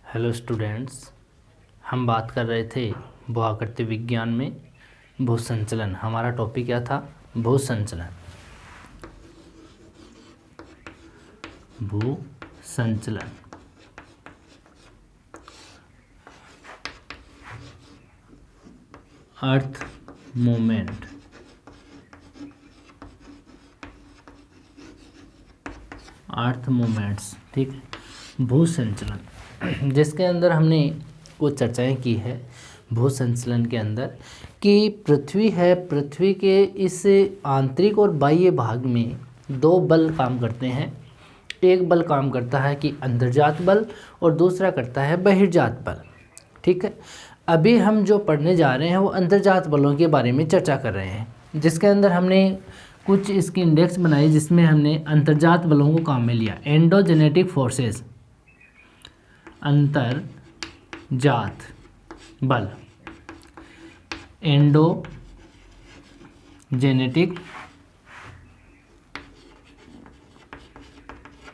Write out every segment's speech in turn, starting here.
Hello students, हम बात कर रहे थे भूआकृति विज्ञान में भूसंचलन। हमारा टॉपिक क्या था? भूसंचलन। भूसंचलन अर्थ मूवमेंट। अर्थ मूवमेंट्स, ठीक है। भूसंचलन, जिसके अंदर हमने कुछ चर्चाएं की है भूसंचलन के अंदर कि पृथ्वी है, पृथ्वी के इस आंतरिक और बाह्य भाग में दो बल काम करते हैं। एक बल काम करता है कि अंतर्जात बल और दूसरा करता है बहिर्जात बल, ठीक है। अभी हम जो पढ़ने जा रहे हैं वो अंतर्जात बलों के बारे में चर्चा कर रहे हैं, जिसके अंदर हमने कुछ इसकी इंडेक्स बनाई जिसमें हमने अंतर्जात बलों को काम में लिया। एंडोजेनेटिक फोर्सेस, अंतर्जात बल, एंडोजेनेटिक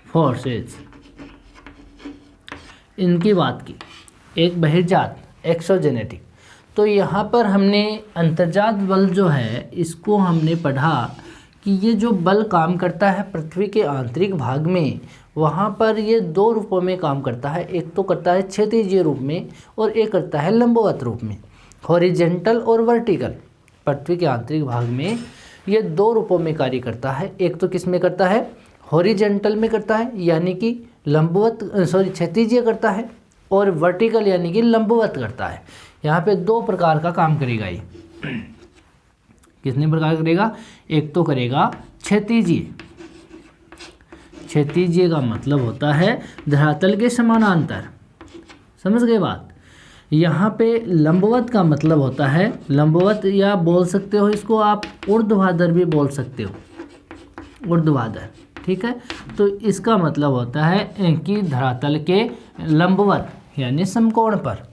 फोर्सेस, इनकी बात की। एक बहिर्जात एक्सोजेनेटिक। तो यहाँ पर हमने अंतर्जात बल जो है इसको हमने पढ़ा कि ये जो बल काम करता है पृथ्वी के आंतरिक भाग में, वहाँ पर ये दो रूपों में काम करता है। एक तो करता है क्षैतिज रूप में और एक करता है लंबवत रूप में, हॉरिजेंटल और वर्टिकल। पृथ्वी के आंतरिक भाग में ये दो रूपों में कार्य करता है। एक तो किस में करता है? हॉरिजेंटल में करता है, यानी कि क्षैतिज करता है, और वर्टिकल यानी कि लंबवत करता है। यहाँ पे दो प्रकार का काम करेगा ये। कितने प्रकार करेगा? एक तो करेगा क्षैतिजीय। क्षैतिजीय का मतलब होता है धरातल के समानांतर, समझ गए बात। यहाँ पे लंबवत का मतलब होता है, लंबवत या बोल सकते हो इसको आप ऊर्ध्वाधर भी बोल सकते हो, ऊर्ध्वाधर, ठीक है। तो इसका मतलब होता है कि धरातल के लंबवत यानी समकोण पर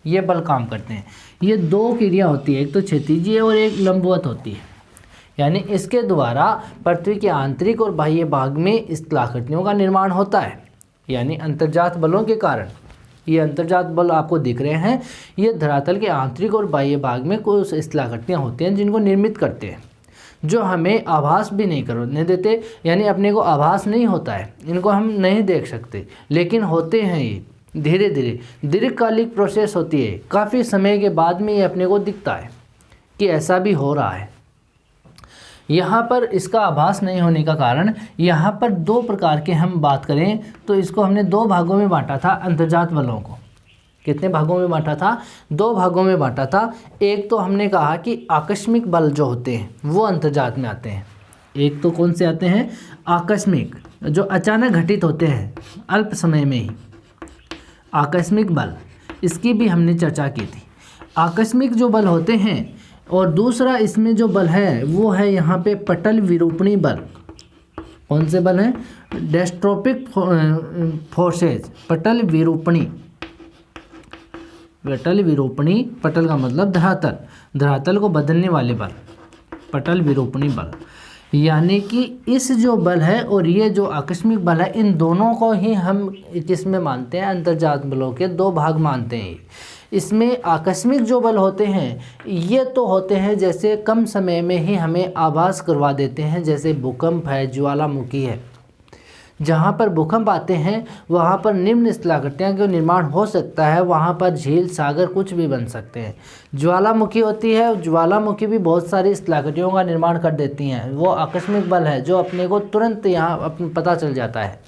ये बल काम करते हैं। ये दो क्रिया होती है, एक तो क्षैतिजीय और एक लंबवत होती है। यानी इसके द्वारा पृथ्वी के आंतरिक और बाह्य भाग में स्थलाकृतियों का निर्माण होता है। यानी अंतर्जात बलों के कारण ये अंतर्जात बल आपको दिख रहे हैं, ये धरातल के आंतरिक और बाह्य भाग में कुछ स्थलाकृतियाँ होती हैं जिनको निर्मित करते हैं, जो हमें आभास भी नहीं करने देते। यानी अपने को आभास नहीं होता है, इनको हम नहीं देख सकते, लेकिन होते हैं। ये धीरे धीरे दीर्घकालिक प्रोसेस होती है, काफ़ी समय के बाद में ये अपने को दिखता है कि ऐसा भी हो रहा है। यहाँ पर इसका आभास नहीं होने का कारण, यहाँ पर दो प्रकार के हम बात करें तो इसको हमने दो भागों में बांटा था अंतर्जात बलों को। कितने भागों में बांटा था? दो भागों में बांटा था। एक तो हमने कहा कि आकस्मिक बल जो होते हैं वो अंतर्जात में आते हैं। एक तो कौन से आते हैं? आकस्मिक, जो अचानक घटित होते हैं अल्प समय में ही, आकस्मिक बल, इसकी भी हमने चर्चा की थी। आकस्मिक जो बल होते हैं, और दूसरा इसमें जो बल है वो है यहाँ पे पटल विरूपणी बल। कौन से बल हैं? डेस्ट्रोपिक फोर्सेज, पटल विरूपणी। पटल विरूपणी, पटल का मतलब धरातल, धरातल को बदलने वाले बल, पटल विरूपणी बल। यानी कि इस जो बल है और ये जो आकस्मिक बल है, इन दोनों को ही हम किसमें मानते हैं? अंतर्जात बलों के दो भाग मानते हैं। इसमें आकस्मिक जो बल होते हैं ये तो होते हैं जैसे कम समय में ही हमें आभास करवा देते हैं, जैसे भूकंप है, ज्वालामुखी है। जहाँ पर भूकंप आते हैं वहाँ पर निम्न स्थलाकृतियों का निर्माण हो सकता है, वहाँ पर झील, सागर कुछ भी बन सकते हैं। ज्वालामुखी होती है, ज्वालामुखी भी बहुत सारी स्थलाकृतियों का निर्माण कर देती हैं। वो आकस्मिक बल है जो अपने को तुरंत यहाँ पता चल जाता है,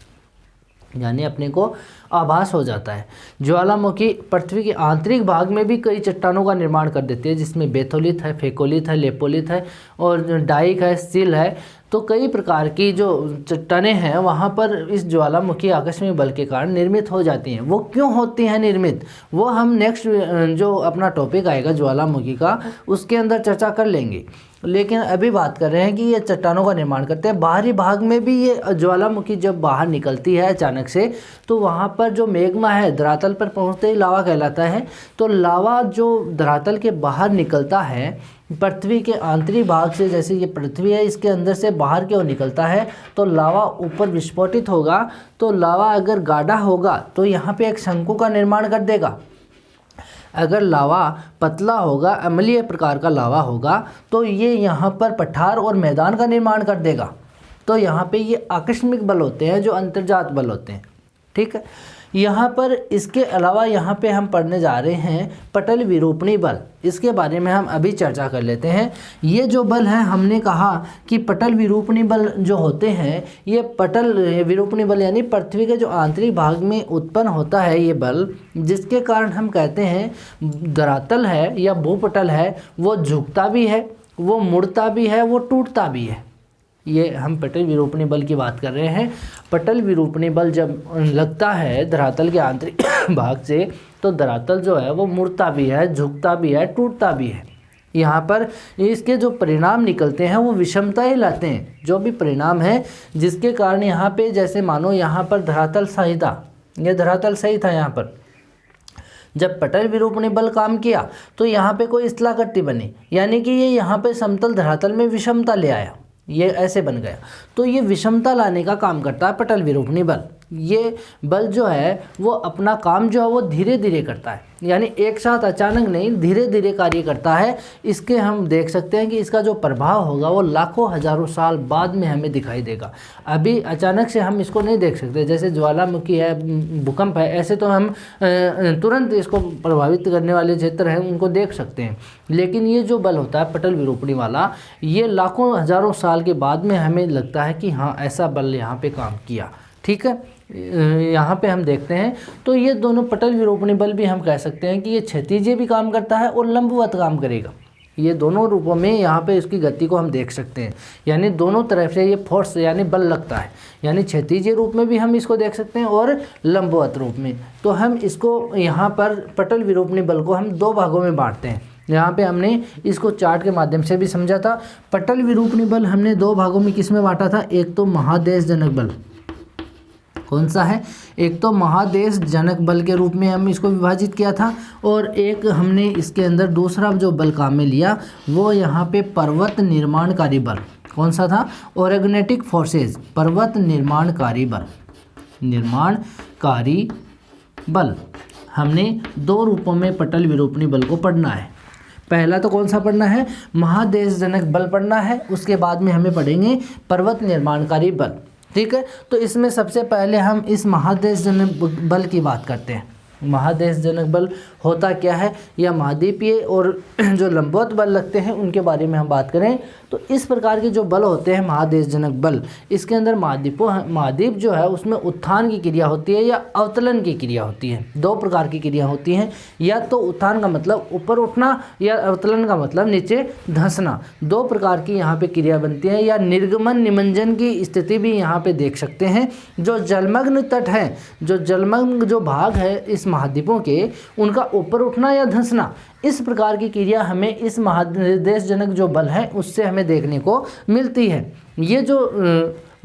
यानी अपने को आभास हो जाता है। ज्वालामुखी पृथ्वी के आंतरिक भाग में भी कई चट्टानों का निर्माण कर देती है, जिसमें बेथोलिथ है, फेकोलिथ है, लेपोलिथ है और डाइक है, सिल है। तो कई प्रकार की जो चट्टानें हैं वहाँ पर इस ज्वालामुखी आकस्मिक बल के कारण निर्मित हो जाती हैं। वो क्यों होती हैं निर्मित, वो हम नेक्स्ट जो अपना टॉपिक आएगा ज्वालामुखी का, उसके अंदर चर्चा कर लेंगे। लेकिन अभी बात कर रहे हैं कि ये चट्टानों का निर्माण करते हैं। बाहरी भाग में भी ये ज्वालामुखी जब बाहर निकलती है अचानक से, तो वहाँ पर जो मैग्मा है धरातल पर पहुँचते ही लावा कहलाता है। तो लावा जो धरातल के बाहर निकलता है पृथ्वी के आंतरिक भाग से, जैसे ये पृथ्वी है, इसके अंदर से बाहर की ओर निकलता है तो लावा ऊपर विस्फोटित होगा। तो लावा अगर गाढ़ा होगा तो यहाँ पे एक शंकु का निर्माण कर देगा। अगर लावा पतला होगा, अम्लीय प्रकार का लावा होगा, तो ये यहाँ पर पठार और मैदान का निर्माण कर देगा। तो यहाँ पे ये आकस्मिक बल होते हैं जो अंतर्जात बल होते हैं। ठीक है, यहाँ पर इसके अलावा यहाँ पे हम पढ़ने जा रहे हैं पटल विरूपणी बल। इसके बारे में हम अभी चर्चा कर लेते हैं। ये जो बल है, हमने कहा कि पटल विरूपणी बल जो होते हैं, ये पटल विरूपणी बल यानी पृथ्वी के जो आंतरिक भाग में उत्पन्न होता है ये बल, जिसके कारण हम कहते हैं धरातल है या भूपटल है वो झुकता भी है, वो मुड़ता भी है, वो टूटता भी है। ये हम पटल विरूपणी बल की बात कर रहे हैं। पटल विरूपणी बल जब लगता है धरातल के आंतरिक भाग से, तो धरातल जो है वो मुड़ता भी है, झुकता भी है, टूटता भी है। यहाँ पर इसके जो परिणाम निकलते हैं वो विषमता ही लाते हैं। जो भी परिणाम है जिसके कारण यहाँ पे, जैसे मानो यहाँ पर धरातल सही था, ये धरातल सही था, यहाँ पर जब पटल विरूपणी बल काम किया तो यहाँ पे कोई स्थलाकृति बनी, यानी कि ये यहाँ पे समतल धरातल में विषमता ले आया, ये ऐसे बन गया। तो ये विषमता लाने का काम करता है पटल विरूपणी बल। ये बल जो है वो अपना काम जो है वो धीरे धीरे करता है, यानी एक साथ अचानक नहीं, धीरे धीरे कार्य करता है। इसके हम देख सकते हैं कि इसका जो प्रभाव होगा वो लाखों हजारों साल बाद में हमें दिखाई देगा। अभी अचानक से हम इसको नहीं देख सकते, जैसे ज्वालामुखी है, भूकंप है, ऐसे तो हम तुरंत इसको प्रभावित करने वाले क्षेत्र हैं उनको देख सकते हैं। लेकिन ये जो बल होता है पटल विरूपणी वाला, ये लाखों हजारों साल के बाद में हमें लगता है कि हाँ ऐसा बल यहाँ पे काम किया। ठीक है, यहाँ पे हम देखते हैं तो ये दोनों पटल विरूपणी बल भी हम कह सकते हैं कि ये क्षैतिज भी काम करता है और लंबवत काम करेगा। ये दोनों रूपों में यहाँ पे इसकी गति को हम देख सकते हैं, यानी दोनों तरफ से ये फोर्स यानी बल लगता है, यानी क्षैतिज रूप में भी हम इसको देख सकते हैं और लंबवत रूप में। तो हम इसको यहाँ पर पटल विरूपणी बल को हम दो भागों में बांटते हैं। यहाँ पे हमने इसको चार्ट के माध्यम से भी समझा था। पटल विरूपणी बल हमने दो भागों में किस में बांटा था, एक तो महादेश जनक बल, कौन सा है, एक तो महादेश जनक बल के रूप में हम इसको विभाजित किया था, और एक हमने इसके अंदर दूसरा जो बल काम में लिया वो यहाँ पे पर्वत निर्माणकारी बल, कौन सा था, ऑर्गेनेटिक फोर्सेस, पर्वत निर्माणकारी बल, निर्माणकारी बल। हमने दो रूपों में पटल विरूपणी बल को पढ़ना है। पहला तो कौन सा पढ़ना है, महादेश जनक बल पढ़ना है, उसके बाद में हमें पढ़ेंगे पर्वत निर्माणकारी बल। ठीक है, तो इसमें सबसे पहले हम इस महादेश जनक बल की बात करते हैं। महादेश जनक बल होता क्या है, या महाद्वीपीय और जो लंबवत बल लगते हैं उनके बारे में हम बात करें तो इस प्रकार के जो बल होते हैं महादेश जनक बल, इसके अंदर महाद्वीप जो है उसमें उत्थान की क्रिया होती है या अवतलन की क्रिया होती है। दो प्रकार की क्रिया होती हैं, या तो उत्थान का मतलब ऊपर उठना या अवतलन का मतलब नीचे धंसना। दो प्रकार की यहाँ पे क्रिया बनती है, या निर्गमन निमंजन की स्थिति भी यहाँ पे देख सकते हैं। जो जलमग्न तट हैं, जो जलमग्न जो भाग है इस महाद्वीपों के, उनका ऊपर उठना या धंसना, इस प्रकार की क्रिया हमें इस महादेश जनक जो बल है उससे हमें देखने को मिलती है। ये जो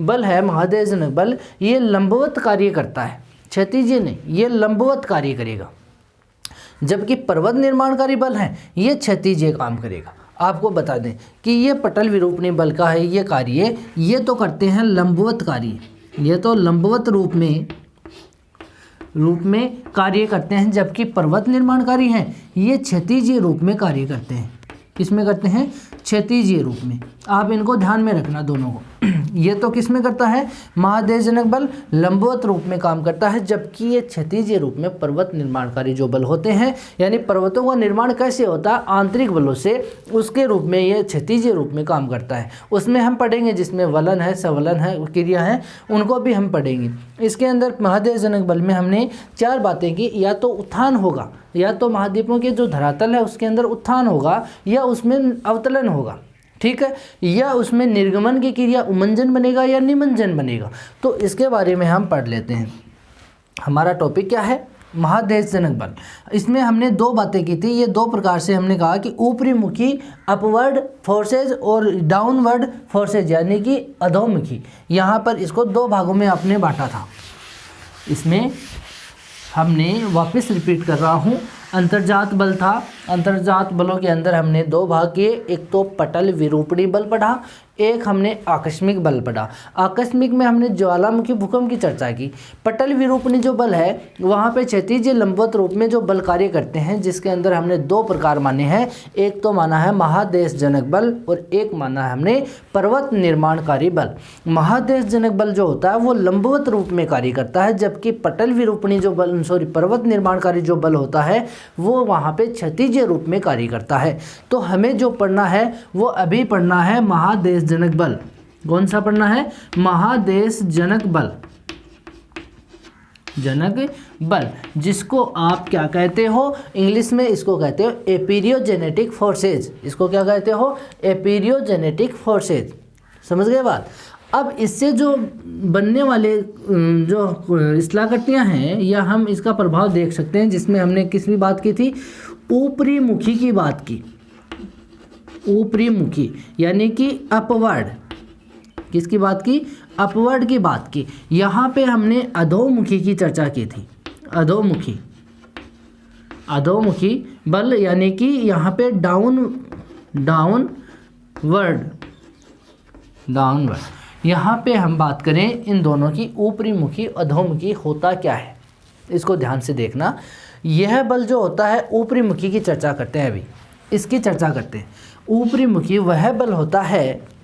बल है महादेश जनक बल, ये लंबवत कार्य करता है, क्षैतिज नहीं, ये लंबवत कार्य करेगा। जबकि पर्वत निर्माणकारी बल है ये क्षैतिज काम करेगा। आपको बता दें कि ये पटल विरूपणी बल का है ये कार्य, ये तो करते हैं लंबवत कार्य, ये तो लंबवत रूप में कार्य करते हैं, जबकि पर्वत निर्माणकारी हैं ये क्षैतिज रूप में कार्य करते हैं। किस में करते हैं, क्षैतिज रूप में। आप इनको ध्यान में रखना दोनों को। ये तो किस में करता है, महादेश जनक बल लंबवत रूप में काम करता है, जबकि ये क्षैतिज रूप में पर्वत निर्माणकारी जो बल होते हैं, यानी पर्वतों का निर्माण कैसे होता है आंतरिक बलों से, उसके रूप में ये क्षैतिज रूप में काम करता है। उसमें हम पढ़ेंगे जिसमें वलन है, सवलन है, क्रिया है, उनको भी हम पढ़ेंगे। इसके अंदर महादेश जनक बल में हमने चार बातें की, या तो उत्थान होगा, या तो महाद्वीपों के जो धरातल है उसके अंदर उत्थान होगा, या उसमें अवतलन होगा, ठीक है, या उसमें निर्गमन की क्रिया उमंजन बनेगा या निमंजन बनेगा। तो इसके बारे में हम पढ़ लेते हैं। हमारा टॉपिक क्या है, महादेश जनक बल। इसमें हमने दो बातें की थी, ये दो प्रकार से हमने कहा कि ऊपरी मुखी अपवर्ड फोर्सेज और डाउनवर्ड फोर्सेज यानी कि अधोमुखी। यहाँ पर इसको दो भागों में आपने बांटा था। इसमें हमने वापस रिपीट कर रहा हूँ, अंतर्जात बल था। अंतर्जात बलों के अंदर हमने दो भाग किए, एक तो पटल विरूपणी बल पढ़ा, एक हमने आकस्मिक बल पढ़ा। आकस्मिक में हमने ज्वालामुखी भूकंप की चर्चा की। पटल विरूपणी जो बल है वहाँ पे क्षैतिज लंबवत रूप में जो बल कार्य करते हैं, जिसके अंदर हमने दो प्रकार माने हैं, एक तो माना है महादेशजनक बल और एक माना है हमने पर्वत निर्माणकारी बल। महादेशजनक बल जो होता है वो लंबवत रूप में कार्य करता है, जबकि पटल विरूपणी जो बल पर्वत निर्माणकारी जो बल होता है वो वहाँ पे क्षैतिज रूप में कार्य करता है। तो हमें जो पढ़ना है वो अभी पढ़ना है महादेशजनक बल। कौन सा पढ़ना है? महादेशजनक बल, जनक बल, जिसको आप क्या कहते हो इंग्लिश में? इसको कहते हो एपीरियोजेनेटिक फोर्सेज। इसको क्या कहते हो? एपीरियोजेनेटिक फोर्सेज। समझ गए बात? अब इससे जो बनने वाले जो स्थलाकृतियाँ हैं या हम इसका प्रभाव देख सकते हैं, जिसमें हमने किस भी बात की थी? ऊपरी मुखी की बात की। ऊपरी मुखी यानी कि अपवर्ड। किसकी बात की? अपवर्ड की बात की। यहाँ पे हमने अधोमुखी की चर्चा की थी। अधोमुखी, अधोमुखी बल यानी कि यहाँ पे डाउनवर्ड। यहाँ पे हम बात करें इन दोनों की, ऊपरी मुखी अधोमुखी होता क्या है, इसको ध्यान से देखना। यह बल जो होता है ऊपरी मुखी की चर्चा करते हैं, अभी इसकी चर्चा करते हैं। ऊपरी मुखी वह बल होता है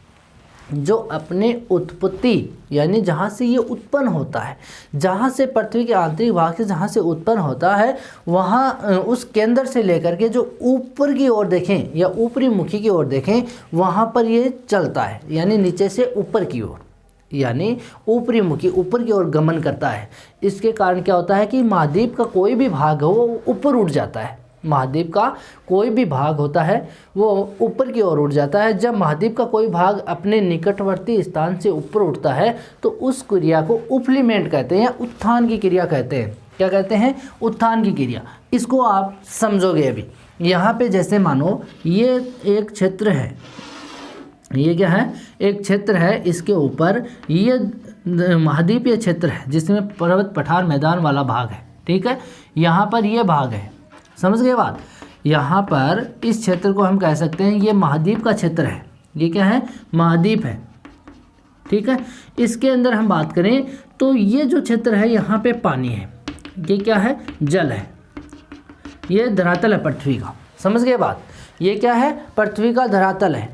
जो अपने उत्पत्ति यानी जहाँ से ये उत्पन्न होता है, जहाँ से पृथ्वी के आंतरिक भाग से जहाँ से उत्पन्न होता है, वहाँ उस केंद्र से लेकर के जो ऊपर की ओर देखें या ऊपरी मुखी की ओर देखें, वहाँ पर ये चलता है, यानी नीचे से ऊपर की ओर, यानी ऊपरी मुखी ऊपर की ओर गमन करता है। इसके कारण क्या होता है कि महाद्वीप का कोई भी भाग हो वो ऊपर उठ जाता है। महाद्वीप का कोई भी भाग होता है वो ऊपर की ओर उठ जाता है। जब महाद्वीप का कोई भाग अपने निकटवर्ती स्थान से ऊपर उठता है तो उस क्रिया को उफ्लीमेंट कहते हैं या उत्थान की क्रिया कहते हैं। क्या कहते हैं? उत्थान की क्रिया। इसको आप समझोगे अभी। यहाँ पे जैसे मानो ये एक क्षेत्र है, ये क्या है? एक क्षेत्र है, इसके ऊपर ये महाद्वीपीय क्षेत्र है जिसमें पर्वत पठार मैदान वाला भाग है। ठीक है, यहाँ पर ये भाग है। समझ गए बात? यहाँ पर इस क्षेत्र को हम कह सकते हैं ये महाद्वीप का क्षेत्र है। ये क्या है? महाद्वीप है। ठीक है, इसके अंदर हम बात करें तो ये जो क्षेत्र है यहाँ पे पानी है, ये क्या है? जल है। ये धरातल है पृथ्वी का। समझ गए बात? ये क्या है? पृथ्वी का धरातल है।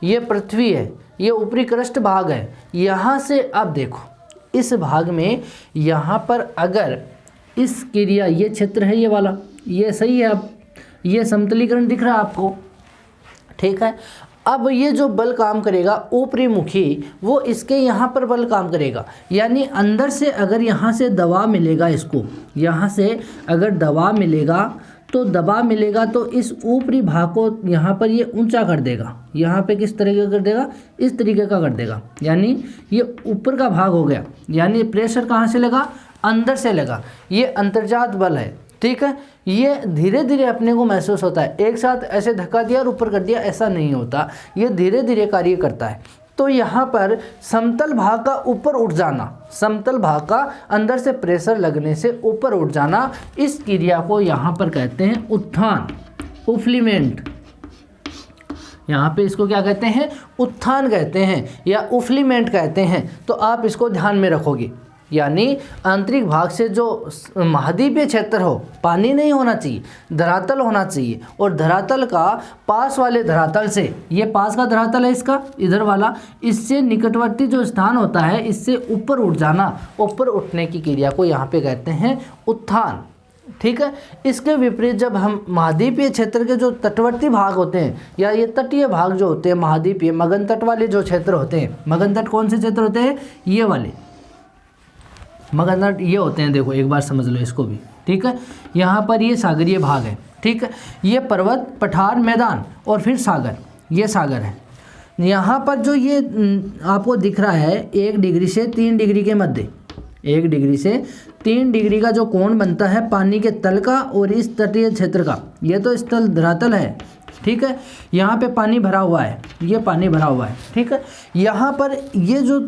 ये पृथ्वी है, ये ऊपरी क्रस्ट भाग है। यहाँ से अब देखो इस भाग में यहाँ पर अगर इस क्रिया, ये क्षेत्र है ये वाला, ये सही है। अब ये समतलीकरण दिख रहा है आपको। ठीक है, अब ये जो बल काम करेगा ऊपरी मुखी, वो इसके यहाँ पर बल काम करेगा, यानी अंदर से अगर यहाँ से दबाव मिलेगा, इसको यहाँ से अगर दबाव मिलेगा तो इस ऊपरी भाग को यहाँ पर ये ऊंचा कर देगा। यहाँ पे किस तरीके का कर देगा? इस तरीके का कर देगा, यानी ये ऊपर का भाग हो गया। यानी प्रेशर कहाँ से लगा? अंदर से लगा। ये अंतर्जात बल है। ठीक है, ये धीरे धीरे अपने को महसूस होता है। एक साथ ऐसे धक्का दिया और ऊपर कर दिया, ऐसा नहीं होता। ये धीरे धीरे कार्य करता है। तो यहाँ पर समतल भाग का ऊपर उठ जाना, समतल भाग का अंदर से प्रेशर लगने से ऊपर उठ जाना, इस क्रिया को यहाँ पर कहते हैं उत्थान, उफ्लीमेंट। यहाँ पे इसको क्या कहते हैं? उत्थान कहते हैं या उफ्लीमेंट कहते हैं। तो आप इसको ध्यान में रखोगे। यानी आंतरिक भाग से जो महाद्वीपीय क्षेत्र हो, पानी नहीं होना चाहिए, धरातल होना चाहिए। और धरातल का पास वाले धरातल से, ये पास का धरातल है इसका, इधर वाला, इससे निकटवर्ती जो स्थान होता है इससे ऊपर उठ जाना, ऊपर उठने की क्रिया को यहाँ पे कहते हैं उत्थान। ठीक है, इसके विपरीत जब हम महाद्वीपीय क्षेत्र के जो तटवर्ती भाग होते हैं या ये तटीय भाग जो होते हैं महाद्वीपीय, मगन तट वाले जो क्षेत्र होते हैं, मगन तट कौन से क्षेत्र होते हैं? ये वाले मगन तट ये होते हैं। देखो एक बार समझ लो इसको भी। ठीक है, यहाँ पर ये सागरीय भाग है। ठीक है, ये पर्वत पठार मैदान और फिर सागर, ये सागर है। यहाँ पर जो ये आपको दिख रहा है 1 डिग्री से 3 डिग्री के मध्य, 1 डिग्री से 3 डिग्री का जो कोण बनता है पानी के तल का और इस तटीय क्षेत्र का, ये तो स्थल धरातल है। ठीक है, यहाँ पे पानी भरा हुआ है, ये पानी भरा हुआ है। ठीक है, यहाँ पर ये जो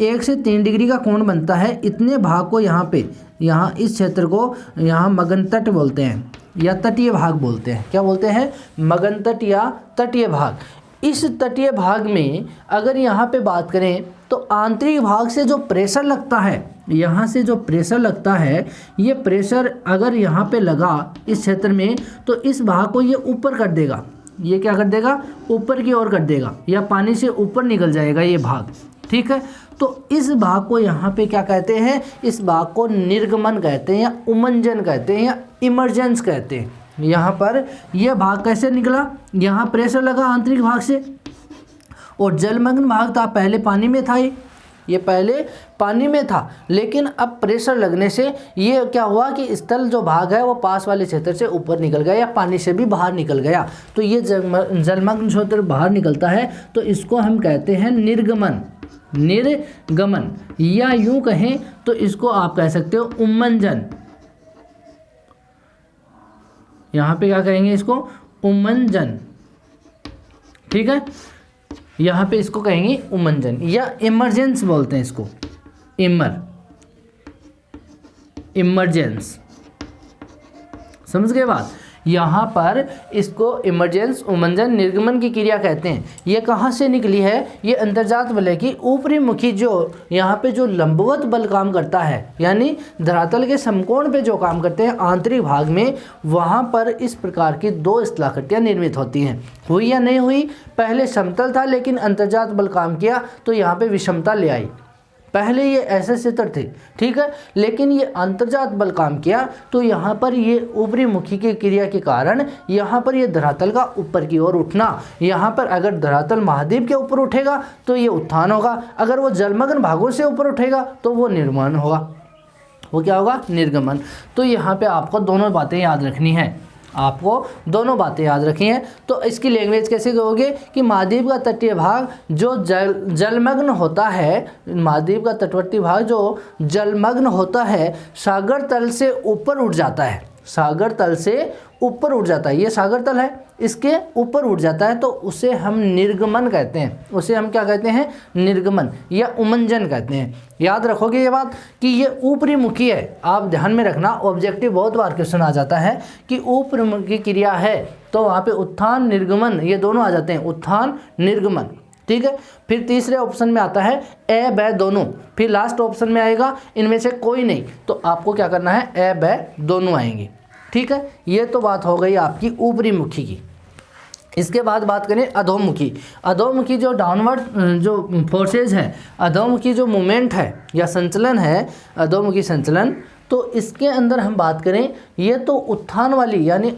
1 से 3 डिग्री का कोण बनता है, इतने भाग को यहाँ पे, यहाँ इस क्षेत्र को यहाँ मगन तट बोलते हैं। या तटीय भाग बोलते हैं। क्या बोलते हैं? मगनतट या तटीय भाग। इस तटीय भाग में अगर यहाँ पे बात करें तो आंतरिक भाग से जो प्रेशर लगता है, यहाँ से जो प्रेशर लगता है, ये प्रेशर अगर यहाँ पे लगा इस क्षेत्र में तो इस भाग को ये ऊपर कर देगा। ये क्या कर देगा? ऊपर की ओर कर देगा, या पानी से ऊपर निकल जाएगा ये भाग। ठीक है, तो इस भाग को यहाँ पे क्या कहते हैं? इस भाग को निर्गमन कहते हैं, या उमंजन कहते हैं, या इमर्जेंस कहते हैं। यहाँ पर यह भाग कैसे निकला? यहाँ प्रेशर लगा आंतरिक भाग से, और जलमग्न भाग था, पहले पानी में था, ये पहले पानी में था, लेकिन अब प्रेशर लगने से ये क्या हुआ कि स्थल जो भाग है वो पास वाले क्षेत्र से ऊपर निकल गया, या पानी से भी बाहर निकल गया। तो ये जलमग्न क्षेत्र बाहर निकलता है, तो इसको हम कहते हैं निर्गमन। निर्गमन, या यूं कहें तो इसको आप कह सकते हो उमंजन। यहाँ पे क्या कहेंगे? इसको उमंजन। ठीक है, यहाँ पे इसको कहेंगे उमंजन, या इमरजेंस बोलते हैं इसको, इमरजेंस। समझ गए बात? यहाँ पर इसको इमरजेंस, उमंजन, निर्गमन की क्रिया कहते हैं। ये कहाँ से निकली है? ये अंतर्जात बल की ऊपरी मुखी, जो यहाँ पे जो लंबवत बल काम करता है, यानी धरातल के समकोण पे जो काम करते हैं आंतरिक भाग में, वहाँ पर इस प्रकार की दो स्थलाकृतियाँ निर्मित होती हैं। हुई या नहीं हुई? पहले समतल था, लेकिन अंतर्जात बल काम किया तो यहाँ पे विषमता ले आई। पहले ये ऐसे क्षेत्र थे, ठीक है, लेकिन ये अंतर्जात बल काम किया तो यहाँ पर ये ऊपरी मुखी की क्रिया के कारण यहाँ पर ये धरातल का ऊपर की ओर उठना। यहाँ पर अगर धरातल महाद्वीप के ऊपर उठेगा तो ये उत्थान होगा, अगर वो जलमग्न भागों से ऊपर उठेगा तो वो निर्गमन होगा। वो क्या होगा? निर्गमन। तो यहाँ पे आपको दोनों बातें याद रखनी है, आपको दोनों बातें याद रखी हैं। तो इसकी लैंग्वेज कैसे कहोगे कि महाद्वीप का तटीय भाग जो जलमग्न होता है, महाद्वीप का तटवर्ती भाग जो जलमग्न होता है, सागर तल से ऊपर उठ जाता है, सागर तल से ऊपर उठ जाता है। ये सागर तल है, इसके ऊपर उठ जाता है, तो उसे हम निर्गमन कहते हैं। उसे हम क्या कहते हैं? निर्गमन या उमंजन कहते हैं। याद रखोगे ये बात कि ये ऊपरी मुखी है। आप ध्यान में रखना, ऑब्जेक्टिव बहुत बार क्वेश्चन आ जाता है कि ऊपरी मुखी क्रिया है तो वहाँ पे उत्थान निर्गमन ये दोनों आ जाते हैं, उत्थान निर्गमन। ठीक है, फिर तीसरे ऑप्शन में आता है ए ब दोनों, फिर लास्ट ऑप्शन में आएगा इनमें से कोई नहीं, तो आपको क्या करना है? ए ब दोनों आएंगे। ठीक है, ये तो बात हो गई आपकी ऊपरी मुखी की। इसके बाद बात करें अधोमुखी। अधोमुखी जो डाउनवर्ड जो फोर्सेज है, अधोमुखी जो मूवमेंट है या संचलन है, अधोमुखी संचलन, तो इसके अंदर हम बात करें ये तो उत्थान वाली यानी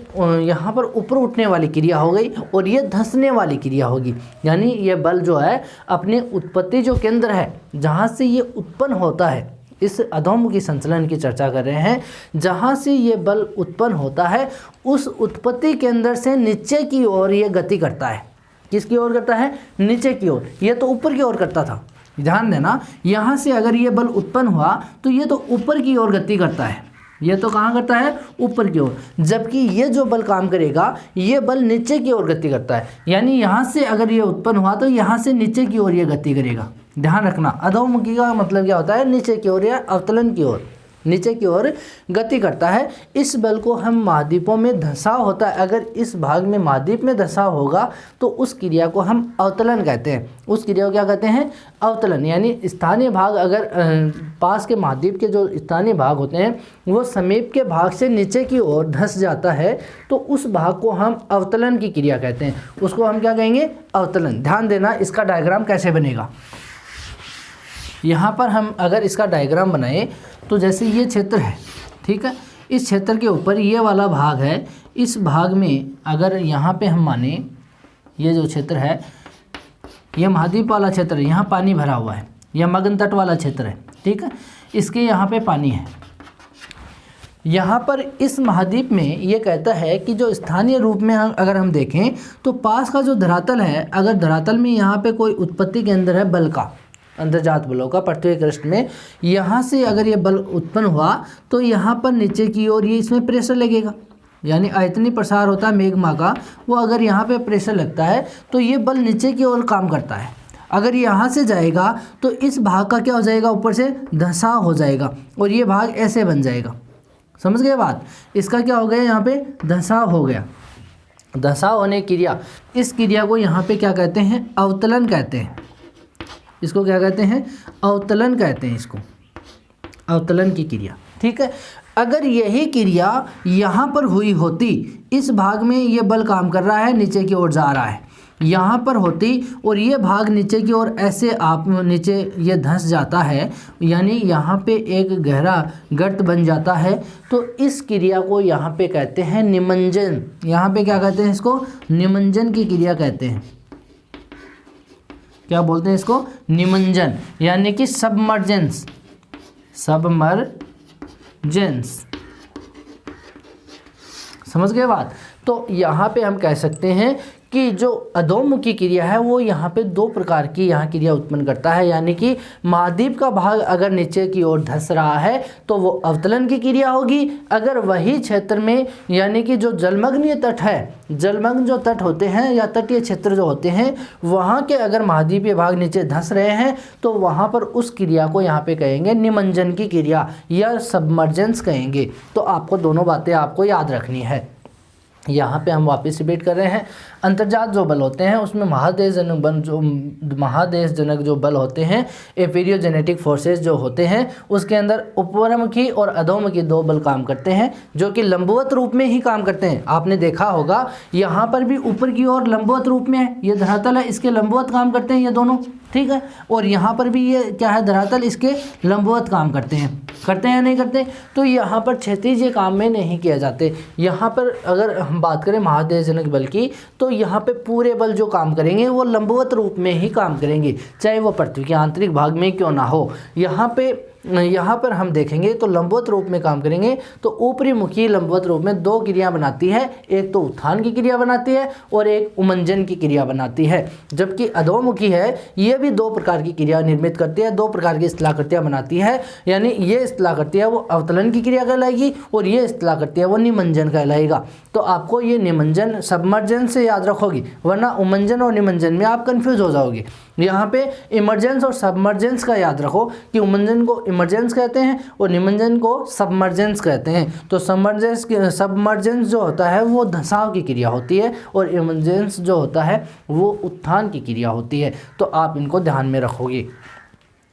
यहाँ पर ऊपर उठने वाली क्रिया हो गई, और ये धंसने वाली क्रिया होगी। यानी ये बल जो है अपने उत्पत्ति जो केंद्र है जहाँ से ये उत्पन्न होता है, इस अधोमुखी संचलन की चर्चा कर रहे हैं, जहाँ से ये बल उत्पन्न होता है उस उत्पत्ति केंद्र से नीचे की ओर ये गति करता है। किसकी ओर करता है? नीचे की ओर। ये तो ऊपर की ओर करता था, ध्यान देना, यहाँ से अगर ये बल उत्पन्न हुआ तो ये तो ऊपर की ओर गति करता है, ये तो कहाँ करता है? ऊपर की ओर। जबकि ये जो बल काम करेगा ये बल नीचे की ओर गति करता है, यानी यहाँ से अगर ये उत्पन्न हुआ तो यहाँ से नीचे की ओर ये गति करेगा। ध्यान रखना, अधोमुखी का मतलब क्या होता है? नीचे की ओर या अवतलन की ओर, नीचे की ओर गति करता है। इस बल को हम महाद्वीपों में धंसाव होता है, अगर इस भाग में महाद्वीप में धंसाव होगा तो उस क्रिया को हम अवतलन कहते हैं। उस क्रिया को क्या कहते हैं? अवतलन। यानी स्थानीय भाग अगर पास के महाद्वीप के जो स्थानीय भाग होते हैं वो समीप के भाग से नीचे की ओर धंस जाता है तो उस भाग को हम अवतलन की क्रिया कहते हैं। उसको हम क्या कहेंगे? अवतलन। ध्यान देना, इसका डायग्राम कैसे बनेगा। यहाँ पर हम अगर इसका डायग्राम बनाएं तो जैसे ये क्षेत्र है, ठीक है, इस क्षेत्र के ऊपर ये वाला भाग है, इस भाग में अगर यहाँ पे हम माने ये जो क्षेत्र है ये महाद्वीप वाला क्षेत्र है, यहाँ पानी भरा हुआ है, यह मगन तट वाला क्षेत्र है, ठीक है, इसके यहाँ पे पानी है। यहाँ पर इस महाद्वीप में ये कहता है कि जो स्थानीय रूप में अगर हम देखें तो पास का जो धरातल है, अगर धरातल में यहाँ पे कोई उत्पत्ति केंद्र है बल का, अंतर्जात बलों का पृथ्वी पृष्ठ में, यहाँ से अगर ये बल उत्पन्न हुआ तो यहाँ पर नीचे की ओर ये इसमें प्रेशर लगेगा, यानी आयतनी प्रसार होता है मेघमा का, वो अगर यहाँ पे प्रेशर लगता है तो ये बल नीचे की ओर काम करता है। अगर यहाँ से जाएगा तो इस भाग का क्या हो जाएगा? ऊपर से धंसाव हो जाएगा और ये भाग ऐसे बन जाएगा, समझ गए बात। इसका क्या हो गया, यहाँ पे धंसाव हो गया। धंसाव होने की क्रिया, इस क्रिया को यहाँ पे क्या कहते हैं, अवतलन कहते हैं। इसको क्या कहते हैं, अवतलन कहते हैं इसको, अवतलन की क्रिया। ठीक है, अगर यही क्रिया यहाँ पर हुई होती, इस भाग में ये बल काम कर रहा है, नीचे की ओर जा रहा है, यहाँ पर होती और ये भाग नीचे की ओर ऐसे आप नीचे ये धंस जाता है, यानी यहाँ पे एक गहरा गर्त बन जाता है, तो इस क्रिया को यहाँ पे कहते हैं निमज्जन। यहाँ पे क्या कहते हैं, इसको निमज्जन की क्रिया कहते हैं। क्या बोलते हैं इसको, निमज्जन, यानी कि सबमर्जेंस, सबमर्जेंस। समझ गए बात। तो यहाँ पे हम कह सकते हैं कि जो अधोमुखी क्रिया है वो यहाँ पे दो प्रकार की यहाँ क्रिया उत्पन्न करता है, यानी कि महाद्वीप का भाग अगर नीचे की ओर धंस रहा है तो वो अवतलन की क्रिया होगी। अगर वही क्षेत्र में, यानी कि जो जलमग्न तट है, जलमग्न जो तट होते हैं या तटीय क्षेत्र जो होते हैं, वहाँ के अगर महाद्वीपीय भाग नीचे धंस रहे हैं तो वहाँ पर उस क्रिया को यहाँ पे कहेंगे निमज्जन की क्रिया या सबमर्जेंस कहेंगे। तो आपको दोनों बातें आपको याद रखनी है। यहाँ पे हम वापस रिपीट कर रहे हैं, अंतर्जात जो बल होते हैं उसमें महादेशजनक जो बल होते हैं, एपीरियोजेनेटिक फोर्सेस जो होते हैं, उसके अंदर ऊपरमुखी और अधोमुखी दो बल काम करते हैं, जो कि लंबवत रूप में ही काम करते हैं। आपने देखा होगा यहाँ पर भी ऊपर की ओर लंबवत रूप में है, ये धरातल है, इसके लंबवत काम करते हैं ये दोनों। ठीक है, और यहाँ पर भी ये क्या है, धरातल, इसके लंबवत काम करते हैं या नहीं करते। तो यहाँ पर क्षैतिज काम में नहीं किया जाते। यहाँ पर अगर हम बात करें महादेशजनक बल की, तो यहाँ पे पूरे बल जो काम करेंगे वो लंबवत रूप में ही काम करेंगे, चाहे वो पृथ्वी के आंतरिक भाग में क्यों ना हो। यहाँ पर हम देखेंगे तो लंबवत रूप में काम करेंगे। तो ऊपरी मुखी लंबवत रूप में दो क्रिया बनाती है, एक तो उत्थान की क्रिया बनाती है और एक उमंजन की क्रिया बनाती है। जबकि अधोमुखी है, ये भी दो प्रकार की क्रिया निर्मित करती है, दो प्रकार की स्थलाकृतियाँ बनाती है। यानी ये स्थलाकृतियाँ वो अवतलन की क्रिया कहलाएगी और ये स्थलाकृतियाँ वो निमंजन कहलाएगा। तो आपको ये निमंजन सबमर्जेंस से याद रखोगी, वरना उमंजन और निमंजन में आप कंफ्यूज हो जाओगे। यहाँ पे इमरजेंस और सबमर्जेंस का याद रखो कि उमंजन को इमरजेंस कहते हैं और निमंजन को सबमर्जेंस कहते हैं। तो सबमर्जेंस जो होता है वो धंसाव की क्रिया होती है और इमरजेंस जो होता है वो उत्थान की क्रिया होती है। तो आप इनको ध्यान में रखोगे।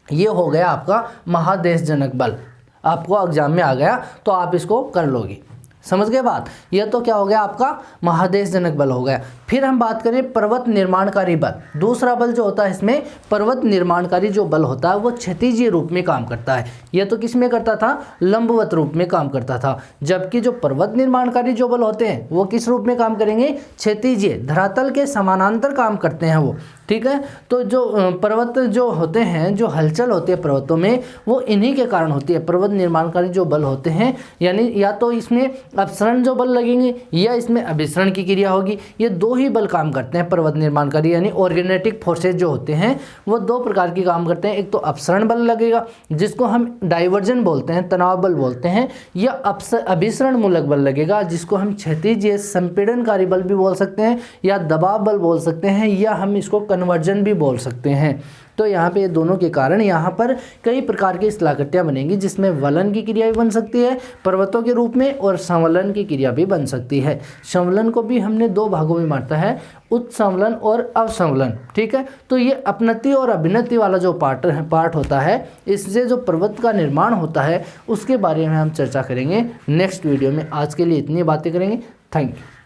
ये हो गया आपका महादेशजनक बल, आपको एग्जाम में आ गया तो आप इसको कर लोगे। समझ गए बात। यह तो क्या हो गया, आपका महादेशजनक बल हो गया। फिर हम बात करें पर्वत निर्माणकारी बल। दूसरा बल जो होता है इसमें पर्वत निर्माणकारी जो बल होता है वो क्षैतिजीय रूप में काम करता है। यह तो किस में करता था, लंबवत रूप में काम करता था। जबकि जो पर्वत निर्माणकारी जो बल होते हैं वो किस रूप में काम करेंगे, क्षैतिजीय, धरातल के समानांतर काम करते हैं वो। ठीक है, तो जो पर्वत जो होते हैं, जो हलचल होती है पर्वतों में, वो इन्हीं के कारण होती है। पर्वत निर्माणकारी जो बल होते हैं, यानी या तो इसमें अपसरण जो बल लगेंगे या इसमें अभिसरण की क्रिया होगी। ये दो ही बल काम करते हैं पर्वत निर्माणकारी, यानी ऑर्गेनेटिक फोर्सेज जो होते हैं वो दो प्रकार की काम करते हैं। एक तो अपसरण बल लगेगा जिसको हम डाइवर्जन बोलते हैं, तनाव बल बोलते हैं, या अभिसरण मूलक बल लगेगा जिसको हम क्षैतिज संपीड़नकारी बल भी बोल सकते हैं, या दबाव बल बोल सकते हैं, या हम इसको कन्वर्जन भी बोल सकते हैं। तो यहाँ पे दोनों के कारण यहाँ पर कई प्रकार की स्थलाकृतियाँ बनेंगी, जिसमें वलन की क्रिया भी बन सकती है पर्वतों के रूप में और संवलन की क्रिया भी बन सकती है। संवलन को भी हमने दो भागों में बांटा है, उत्संवलन और अवसंवलन। ठीक है, तो ये अपनति और अभिनति वाला जो पार्ट होता है, इससे जो पर्वत का निर्माण होता है उसके बारे में हम चर्चा करेंगे नेक्स्ट वीडियो में। आज के लिए इतनी बातें करेंगे। Thank you.